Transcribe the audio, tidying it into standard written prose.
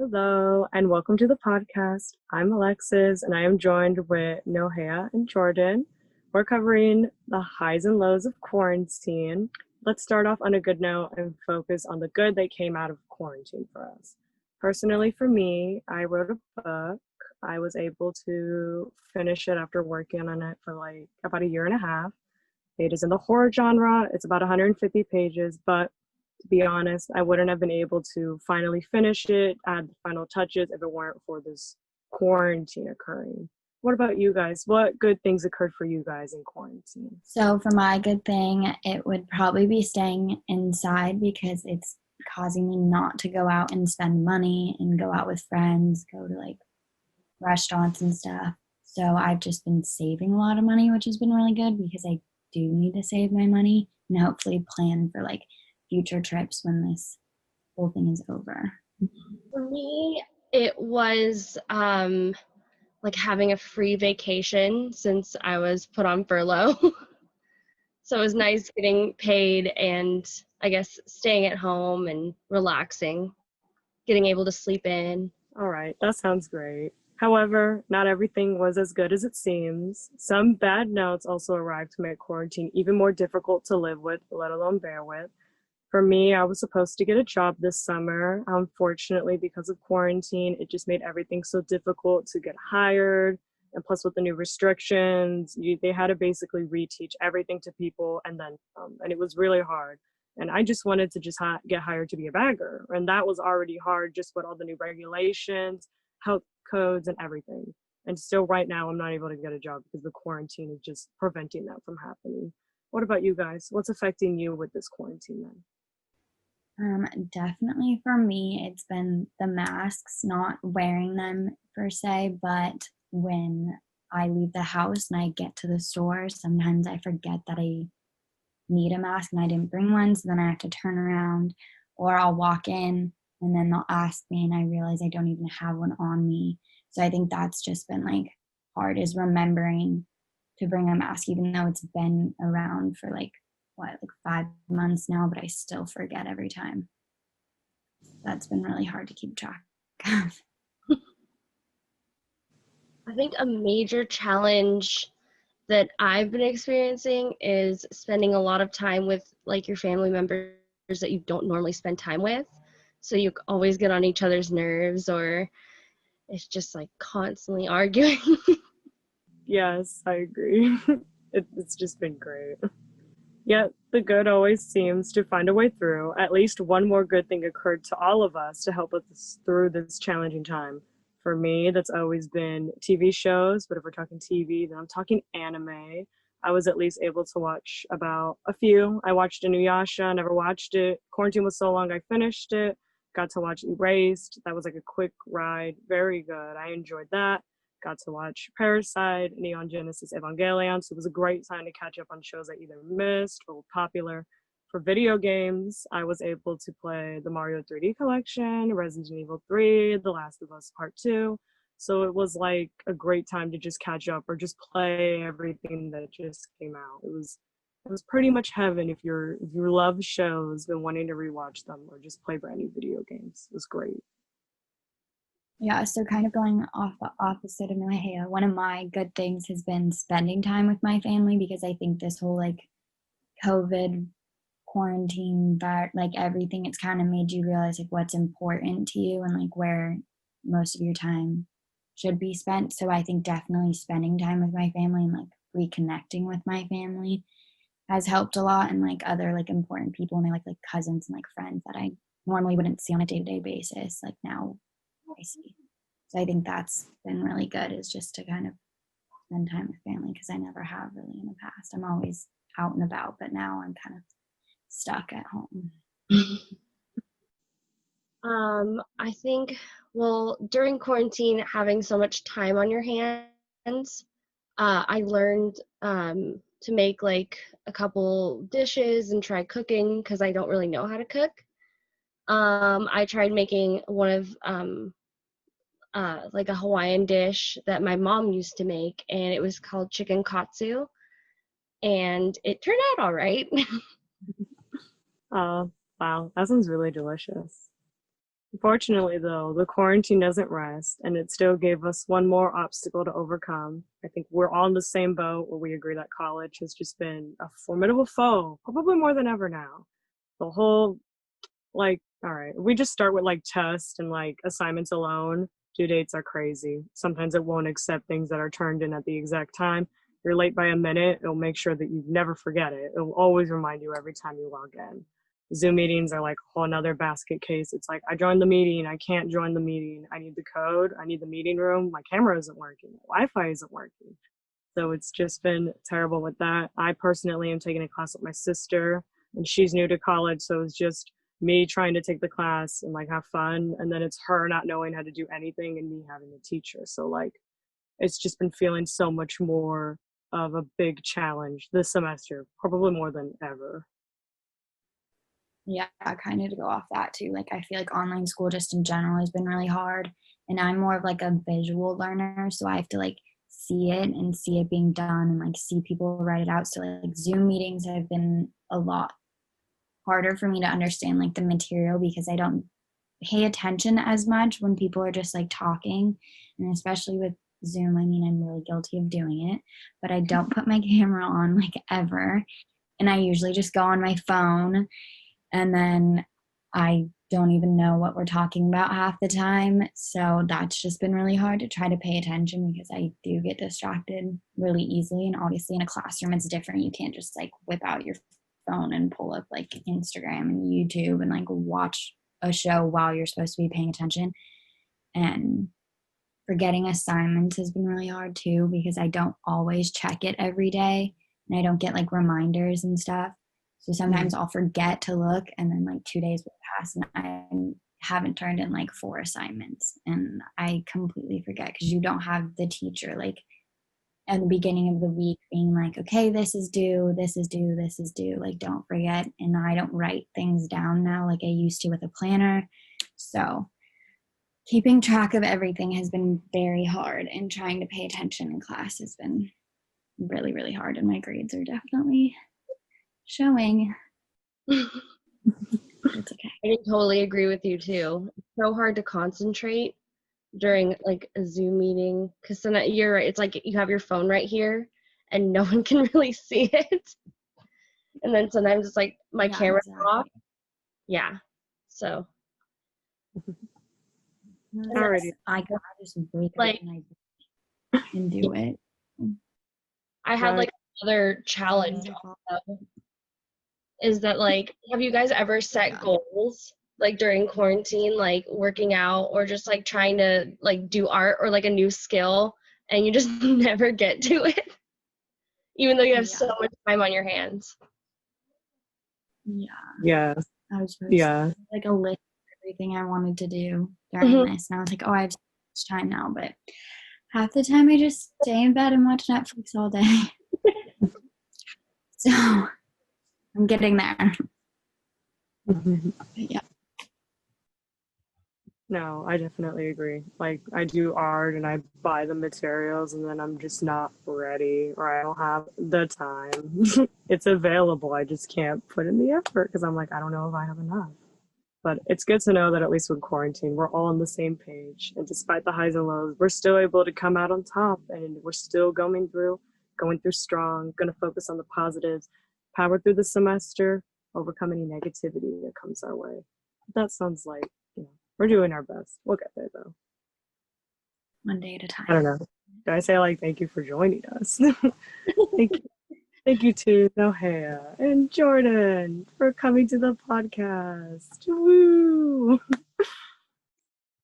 Hello, and welcome to the podcast. I'm Alexis, and I am joined with Nohea and Jordyn. We're covering the highs and lows of quarantine. Let's start off on a good note and focus on the good that came out of quarantine for us. Personally, for me, I wrote a book. I was able to finish it after working on it for like about a year and a half. It is in the horror genre. It's about 150 pages, but to be honest, I wouldn't have been able to finally finish it, add the final touches if it weren't for this quarantine occurring. What about you guys? What good things occurred for you guys in quarantine? So for my good thing, it would probably be staying inside because it's causing me not to go out and spend money and go out with friends, go to like restaurants and stuff. So I've just been saving a lot of money, which has been really good because I do need to save my money and hopefully plan for like future trips when this whole thing is over. For me, it was like having a free vacation since I was put on furlough. So it was nice getting paid and I guess staying at home and relaxing, getting able to sleep in. All right, that sounds great. However, not everything was as good as it seems. Some bad notes also arrived to make quarantine even more difficult to live with, let alone bear with. For me, I was supposed to get a job this summer. Unfortunately, because of quarantine, it just made everything so difficult to get hired. And plus, with the new restrictions, they had to basically reteach everything to people, and it was really hard. And I just wanted to just get hired to be a bagger, and that was already hard just with all the new regulations, health codes, and everything. And still, right now, I'm not able to get a job because the quarantine is just preventing that from happening. What about you guys? What's affecting you with this quarantine then? Definitely for me, it's been the masks, not wearing them per se, but when I leave the house and I get to the store, sometimes I forget that I need a mask and I didn't bring one, so then I have to turn around, or I'll walk in and then they'll ask me and I realize I don't even have one on me. So I think that's just been like hard is remembering to bring a mask, even though it's been around for like 5 months now, but I still forget every time. That's been really hard to keep track of. I think a major challenge that I've been experiencing is spending a lot of time with like your family members that you don't normally spend time with. So you always get on each other's nerves or it's just like constantly arguing. Yes, I agree. It's just been great. Yet the good always seems to find a way through. At least one more good thing occurred to all of us to help us through this challenging time. For me, that's always been TV shows, but if we're talking TV, then I'm talking anime. I was at least able to watch about a few. I watched Inuyasha, never watched it. Quarantine was so long, I finished it. Got to watch Erased. That was like a quick ride. Very good. I enjoyed that. Got to watch Parasite, Neon Genesis Evangelion. So it was a great time to catch up on shows I either missed or were popular. For video games, I was able to play the Mario 3D Collection, Resident Evil 3, The Last of Us Part 2. So it was like a great time to just catch up or just play everything that just came out. It was pretty much heaven if you love shows, been wanting to rewatch them or just play brand new video games. It was great. Yeah, so kind of going off the opposite of Nohea, one of my good things has been spending time with my family because I think this whole like COVID quarantine, like everything, it's kind of made you realize like what's important to you and like where most of your time should be spent. So I think definitely spending time with my family and like reconnecting with my family has helped a lot, and like other like important people and like cousins and like friends that I normally wouldn't see on a day-to-day basis, like now I see. So I think that's been really good, is just to kind of spend time with family because I never have really in the past. I'm always out and about, but now I'm kind of stuck at home. I think, well, during quarantine, having so much time on your hands, I learned to make like a couple dishes and try cooking because I don't really know how to cook. I tried making one of like a Hawaiian dish that my mom used to make, and it was called chicken katsu, and it turned out all right. Oh, wow. That sounds really delicious. Fortunately, though, the quarantine doesn't rest, and it still gave us one more obstacle to overcome. I think we're all in the same boat where we agree that college has just been a formidable foe, probably more than ever now. The whole, like, all right, we just start with like tests and like assignments alone. Due dates are crazy. Sometimes it won't accept things that are turned in at the exact time. You're late by a minute, it'll make sure that you never forget it. It'll always remind you every time you log in. Zoom meetings are like a whole nother basket case. It's like, I joined the meeting, I can't join the meeting. I need the code, I need the meeting room, my camera isn't working, Wi-Fi isn't working. So it's just been terrible with that. I personally am taking a class with my sister, and she's new to college, so it's just me trying to take the class and like have fun, and then it's her not knowing how to do anything and me having to teach her. So like it's just been feeling so much more of a big challenge this semester, probably more than ever. Yeah, kind of to go off that too. Like I feel like online school just in general has been really hard. And I'm more of like a visual learner, so I have to like see it and see it being done and like see people write it out. So like Zoom meetings have been a lot harder for me to understand like the material because I don't pay attention as much when people are just like talking. And especially with Zoom, I mean, I'm really guilty of doing it, but I don't put my camera on like ever. And I usually just go on my phone, and then I don't even know what we're talking about half the time. So that's just been really hard to try to pay attention because I do get distracted really easily. And obviously in a classroom, it's different. You can't just like whip out your phone and pull up like Instagram and YouTube and like watch a show while you're supposed to be paying attention. And forgetting assignments has been really hard too because I don't always check it every day and I don't get like reminders and stuff. So sometimes I'll forget to look and then like 2 days will pass and I haven't turned in like 4 assignments and I completely forget because you don't have the teacher like at the beginning of the week being like, okay, this is due, this is due, this is due, like don't forget. And I don't write things down now like I used to with a planner. So keeping track of everything has been very hard and trying to pay attention in class has been really, really hard and my grades are definitely showing. It's okay. I can totally agree with you too. It's so hard to concentrate during like a Zoom meeting because then you're right. It's like you have your phone right here and no one can really see it. And then sometimes it's like my camera's off. Yeah. So. Alrighty. I just wake like, up and do it. I had like another challenge also, is that like, have you guys ever set goals like during quarantine, like working out or just like trying to like do art or like a new skill and you just never get to it even though you have so much time on your hands? Yeah. I was like a list of everything I wanted to do during this and I was like, oh, I have so much time now, but half the time I just stay in bed and watch Netflix all day. So I'm getting there. Yeah. No, I definitely agree. Like I do art and I buy the materials and then I'm just not ready or I don't have the time. It's available. I just can't put in the effort because I'm like, I don't know if I have enough. But it's good to know that at least with quarantine, we're all on the same page. And despite the highs and lows, we're still able to come out on top and we're still going through strong, going to focus on the positives, power through the semester, overcome any negativity that comes our way. That sounds like, we're doing our best. We'll get there though. One day at a time. I don't know. Did I say like, thank you for joining us? Thank you. Thank you to Nohea and Jordyn for coming to the podcast. Woo!